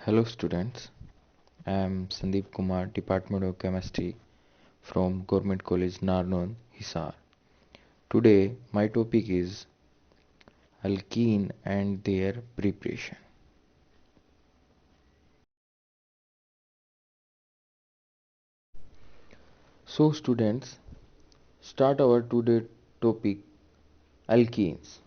Hello students, I am Sandeep Kumar, Department of Chemistry from Government College Narnon, Hisar. Today my topic is alkene and their preparation. So students, start our today topic alkenes.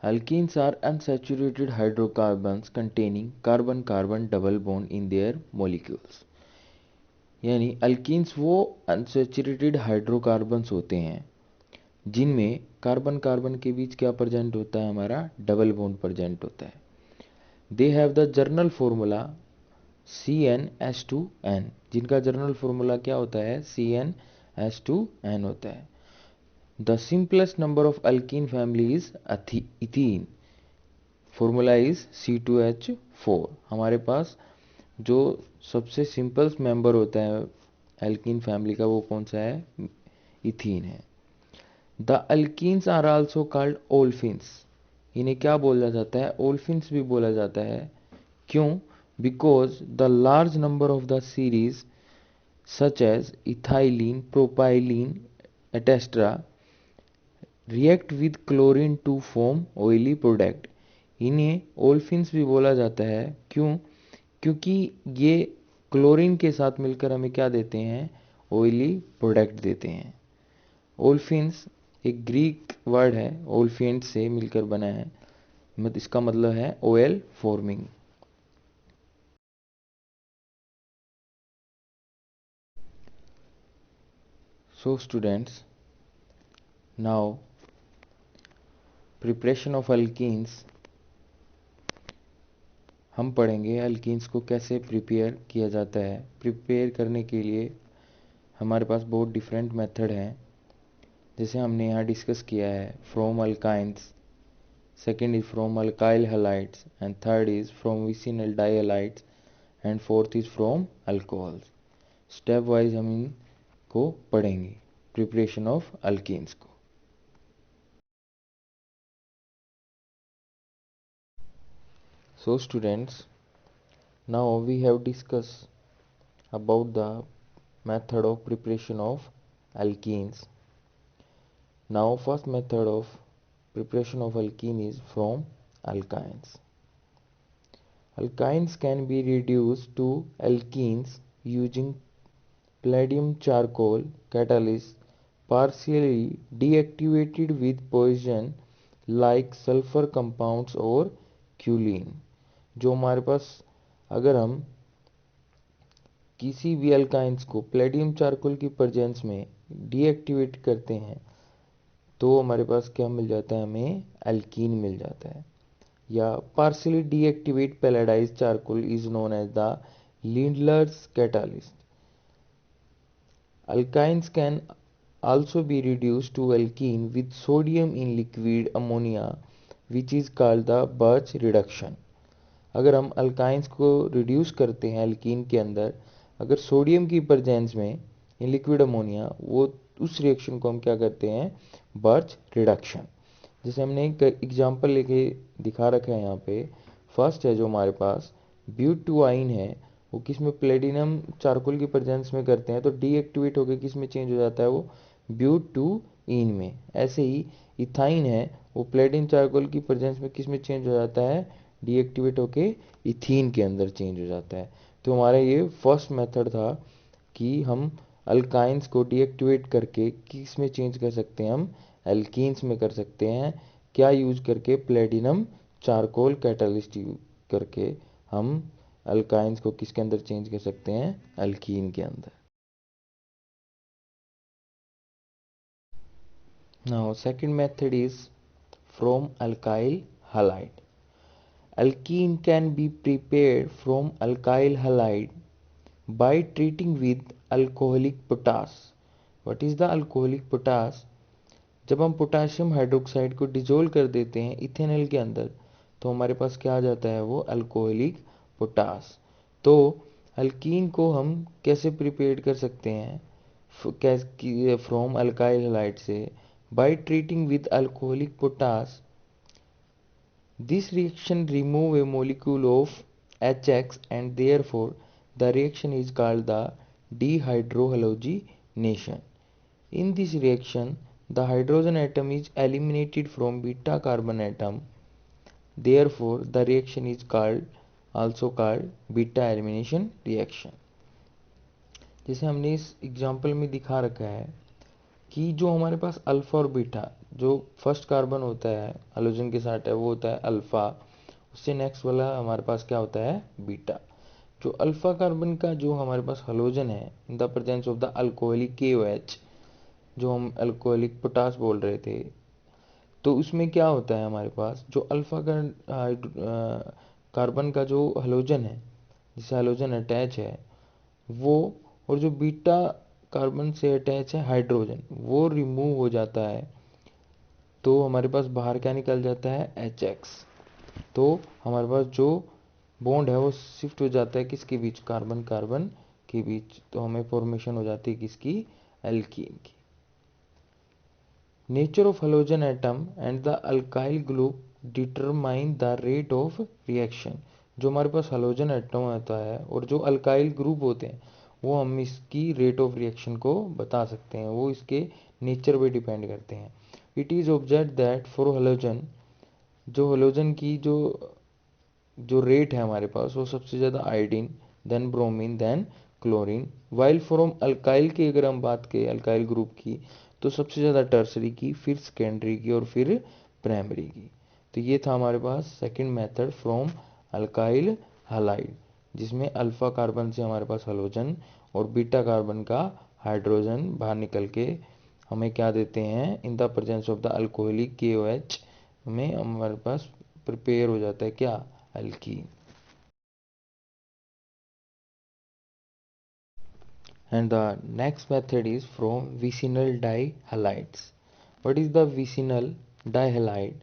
Alkenes are unsaturated hydrocarbons containing carbon-carbon double bond in their molecules. यानी alkenes वो unsaturated hydrocarbons होते हैं जिनमें carbon carbon के बीच क्या present होता है, हमारा डबल बॉन्ड प्रेजेंट होता है. They have the journal formula CnH2n, जिनका जर्नल फॉर्मूला क्या होता है, CnH2n होता है. The simplest number of alkyne family is ethene, formula is C2H4. हमारे पास जो सबसे सिंपल मेंबर होता है एल्कीन फैमिली का वो कौन सा है, इथीन है. The alkenes are also called olefins, इन्हें क्या बोला जाता है, ओल्फिन्स भी बोला जाता है. क्यों, because the large number of the series such as ethylene, propylene etcetera react with chlorine to form oily product. इन्हें ओल्फिन्स भी बोला जाता है. क्यों, क्योंकि ये क्लोरीन के साथ मिलकर हमें क्या देते हैं, ऑयली प्रोडक्ट देते हैं. ओल्फिन्स एक ग्रीक वर्ड है, ओल्फियंट से मिलकर बना है, इसका मतलब है oil forming. So students, now preparation of alkenes. हम पढ़ेंगे अल्कीन्स को कैसे प्रिपेयर किया जाता है. प्रिपेयर करने के लिए हमारे पास बहुत डिफरेंट मेथड हैं, जैसे हमने यहाँ डिस्कस किया है from alkynes, second is from alkyl halides, and third is from vicinal dihalides, and fourth is from alcohols. Step wise हम इनको पढ़ेंगे प्रिपरेशन ऑफ अल्कीन्स को. So students, now we have discussed about the method of preparation of alkenes. Now first method of preparation of alkene is from alkynes. Alkynes can be reduced to alkenes using palladium charcoal catalyst partially deactivated with poison like sulfur compounds or क्यूलिन. जो हमारे पास अगर हम किसी भी alkynes को Palladium charcoal की presence में deactivate करते हैं तो हमारे पास क्या मिल जाता है, हमें अल्कीन मिल जाता है. या partially deactivate palladised charcoal is known as the Lindlar's catalyst. Alkynes can also be reduced to alkene with sodium in liquid ammonia which is called the Birch reduction. अगर हम अल्काइंस को रिड्यूस करते हैं alkyne के अंदर अगर sodium की presence में इन लिक्विड अमोनिया, वो उस रिएक्शन को हम क्या करते हैं, बर्च रिडक्शन. जैसे हमने एक एग्जांपल लेके दिखा रखा है यहाँ पे. फर्स्ट है जो हमारे पास ब्यूटुआइन है, वो किस में, प्लेटिनम चारकोल की प्रेजेंस में करते हैं तो डीएक्टिवेट होकर किस में चेंज हो जाता है, वो ब्यूटुइन में. ऐसे ही इथाइन है, वो प्लेटिन चारकोल की प्रेजेंस में किस में चेंज हो जाता है, डीएक्टिवेट होके इथीन के अंदर चेंज हो जाता है. तो हमारा ये फर्स्ट मेथड था कि हम अल्काइंस को डीएक्टिवेट करके किस में चेंज कर सकते हैं, हम एल्कीन्स में कर सकते हैं. क्या यूज करके, प्लेटिनम चारकोल कैटालिस्ट यूज करके हम अल्काइंस को किसके अंदर चेंज कर सकते हैं, अल्कीन के अंदर. Now second method is from alkyl halide. Alkene can be prepared from alkyl halide by treating with alcoholic potash. What is the alcoholic potash? जब हम पोटाशियम हाइड्रोक्साइड को डिजोल्व कर देते हैं इथेनॉल के अंदर तो हमारे पास क्या आ जाता है, वो अल्कोहलिक पोटाश. तो अल्कीन को हम कैसे प्रिपेयर कर सकते हैं, फ्रॉम अल्काइल हैलाइड से, by treating with alcoholic potash. This reaction remove a molecule of HX, and therefore the reaction is called the dehydrohalogenation. In this reaction, the hydrogen atom is eliminated from beta carbon atom. Therefore, the reaction is also called beta elimination reaction. जैसे हमने इस example में दिखा रखा है कि जो हमारे पास अल्फा और बीटा, जो फर्स्ट कार्बन होता है हाइड्रोजन के साथ है वो होता है अल्फा, उससे नेक्स्ट वाला हमारे पास क्या होता है बीटा। जो अल्फा कार्बन का जो हमारे पास हाइड्रोजन है इन the presence of the alcoholic KOH, जो हम अल्कोहलिक पोटास बोल रहे थे, तो उसमें क्या होता है हमारे पास जो अल्फा कार्बन का जो हाइड्रोजन है जिससे हाइड्रोजन अटैच है वो, और जो बीटा कार्बन से अटैच है हाइड्रोजन, वो रिमूव हो जाता है, तो हमारे पास बाहर क्या निकल जाता है HX। तो हमारे पास जो बॉन्ड है वो शिफ्ट हो जाता है किसके बीच, कार्बन कार्बन के बीच, तो हमें फॉर्मेशन हो जाती है किसकी, एल्कीन की। Nature of hydrogen atom and the alkyl group determine the rate of reaction. जो हमारे पास हाइड्रोजन एटम होता है और जो अल्काइल ग्रुप होते हैं वो हम इसकी रेट ऑफ रिएक्शन को बता सकते हैं, वो इसके नेचर पे डिपेंड करते हैं। It is observe that for hydrogen, जो हाइड्रोजन की जो रेट है हमारे पास वो सबसे ज़्यादा iodine, then bromine, then chlorine. While from alkyl की अगर हम बात करें अल्काइल ग्रुप की, तो सबसे ज़्यादा टर्सरी की, फिर सेकेंडरी की और फिर प्राइमरी की। तो ये था हमारे पास second method from alkyl halide, जिसमें अल्फा कार्बन से हमारे पास हाइड्रोजन और बीटा कार्बन का हाइड्रोजन बाहर निकल के हमें क्या देते हैं, in the presence of the alcoholic KOH में हमारे पास प्रिपेयर हो जाता है क्या, alkene. And the next method is from vicinal dihalides. What is the vicinal dihalide?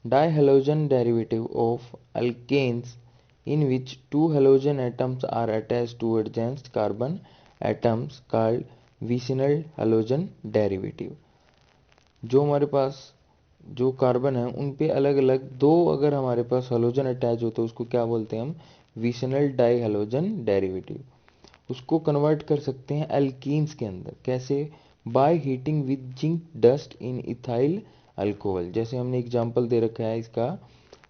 Dihalogen derivative of alkanes in which two halogen atoms are attached to adjacent carbon atoms called vicinal halogen derivative. जो हमारे पास जो carbon है उन पे अलग अलग दो अगर हमारे पास हेलोजन अटैच हो तो उसको क्या बोलते हैं हम, विसिनल डाई हेलोजन डेरिवेटिव। उसको कन्वर्ट कर सकते हैं एल्कीन्स के अंदर, कैसे, by heating with zinc dust in ethyl alcohol. जैसे हमने एग्जांपल दे रखा है इसका,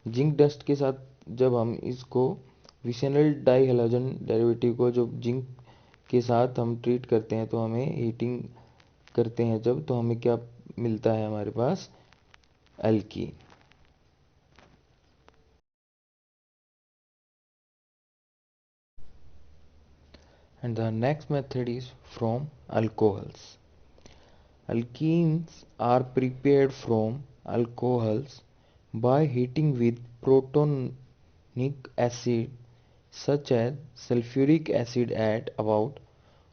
जिंक डस्ट के साथ जब हम इसको विसिनल डाई हेलोजन डेरिवेटिव को जो जिंक के साथ हम ट्रीट करते हैं तो हमें हीटिंग करते हैं जब, तो हमें क्या मिलता है हमारे पास, alkene. And the next method is from alcohols. Alkenes are prepared from alcohols by heating with protonic acid such as sulfuric acid at about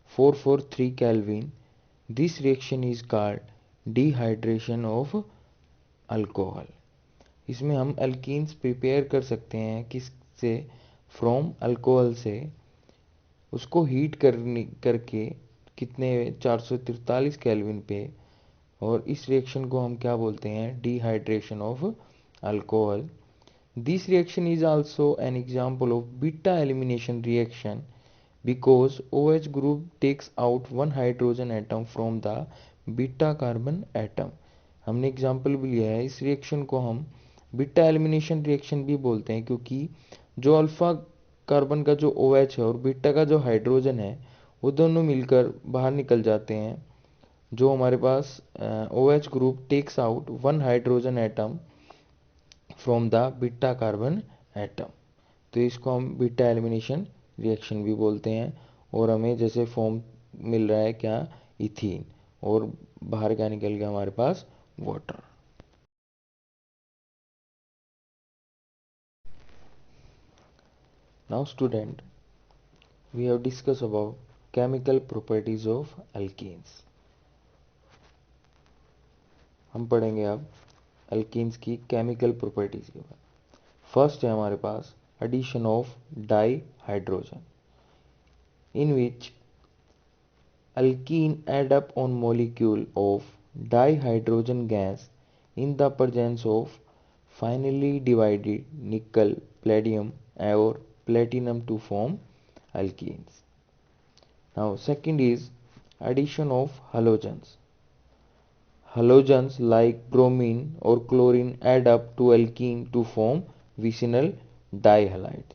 443 Kelvin. This reaction is called dehydration of alcohol. इसमें हम alkenes prepare कर सकते हैं किससे, from alcohol से, उसको heat करके कितने 443 केल्विन पे, और इस रिएक्शन को हम क्या बोलते हैं, dehydration of alcohol. This reaction is also an example of beta elimination reaction because OH group takes out one hydrogen atom from the beta carbon atom. हमने एग्जाम्पल भी लिया है, इस रिएक्शन को हम बीटा एलिमिनेशन रिएक्शन भी बोलते हैं क्योंकि जो अल्फा कार्बन का जो OH है और बीटा का जो हाइड्रोजन है वो दोनों मिलकर बाहर निकल जाते हैं। जो हमारे पास OH group takes out one hydrogen atom from the beta carbon atom, तो इसको हम बीटा एलिमिनेशन रिएक्शन भी बोलते हैं। और हमें जैसे फॉर्म मिल रहा है क्या, इथीन, और बाहर क्या निकल गया हमारे पास, water. Now student, we have discuss about chemical properties of alkenes. हम पढ़ेंगे अब अल्कीन्स की केमिकल प्रॉपर्टीज के बारे में। फर्स्ट है हमारे पास addition of dihydrogen, in which alkene add up on molecule of dihydrogen gas in the presence of finely divided nickel palladium or platinum to form alkenes. Now second is addition of halogens. Halogens like bromine or chlorine add up to alkene to form vicinal dihalides.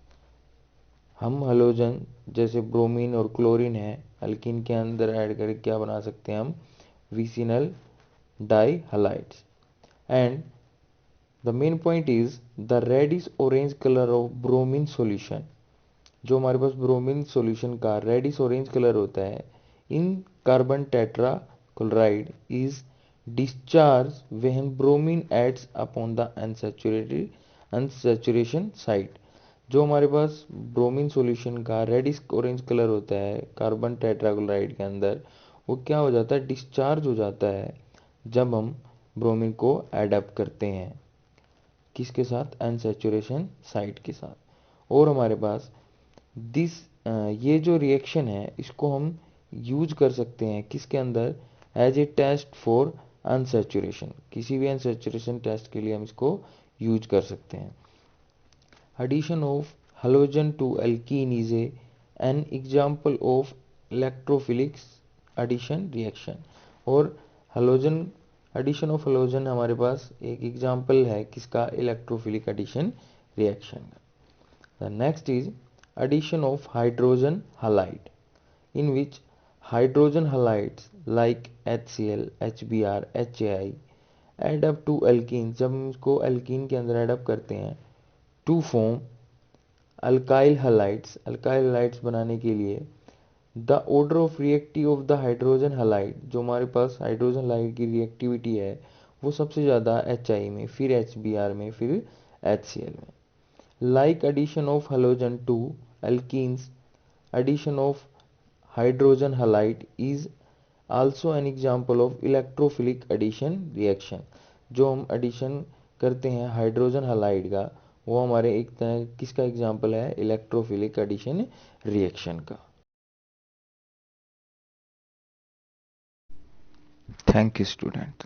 हम halogen जैसे bromine और chlorine है alkene के अंदर add करके क्या बना सकते हैं हम vicinal dihalides. And the main point is the reddish orange colour of bromine solution. जो हमारे पास ब्रोमीन सॉल्यूशन का रेडिश ऑरेंज कलर होता है in carbon tetrachloride is discharge when bromine adds upon the unsaturation site. जो हमारे पास bromine solution का रेडिश ऑरेंज कलर होता है कार्बन टेट्राक्लोराइड के अंदर, वो क्या हो जाता है, डिस्चार्ज हो जाता है जब हम ब्रोमीन को एडअप करते हैं किसके साथ, अनसैचुरेशन साइट के साथ. और हमारे पास ये जो रिएक्शन है इसको हम यूज कर सकते हैं किसके अंदर, as a test for unsaturation. किसी भी अनसैचुरेशन टेस्ट के लिए हम इसको यूज कर सकते हैं. Addition of halogen to alkene is an example of electrophilic addition reaction. और halogen addition of halogen हमारे पास एक एग्जाम्पल है किसका, इलेक्ट्रोफिलिक एडिशन रिएक्शन का. The next is addition of hydrogen halide, in which hydrogen halides like HCl, HBr, HAI add up to alkenes. जब हम इसको alkene के अंदर एड अप करते हैं to form alkyl halides. Alkyl halides बनाने के लिए the order of reactive of the hydrogen halide, जो हमारे पास हाइड्रोजन हलाइड की रिएक्टिविटी है वो सबसे ज़्यादा HI में, फिर HBr में, फिर HCl में. Like addition of halogen to alkenes, addition of hydrogen halide is also an example of electrophilic addition reaction. जो हम एडिशन करते हैं हाइड्रोजन हलाइड का वो हमारे एक तरह किसका एग्जाम्पल है, इलेक्ट्रोफिलिक एडिशन रिएक्शन का. Thank you student.